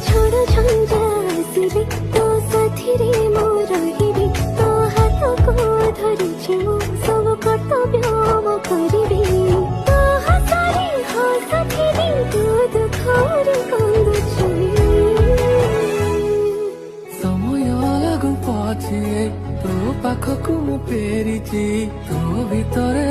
ଝଡ଼ ଝଞ୍ଜା ଆସିବେ ତୋ ସାଥିରେ ମୁଁ ରହିବି ତୋ ହାତକୁ ଧରିଛି ମୁଁ ସବୁ କର୍ତ୍ତବ୍ୟ ମୁଁ କରିବି ତୋ ହସରେ ହସୁଥିବି ତୁ ଦୁଃଖରେ କାନ୍ଦୁଛୁ ସମୟ ଲାଗୁ ପଛେ ତୋ ପାଖକୁ ମୁଁ ଫେରିଛି ତୋ ଭିତରେ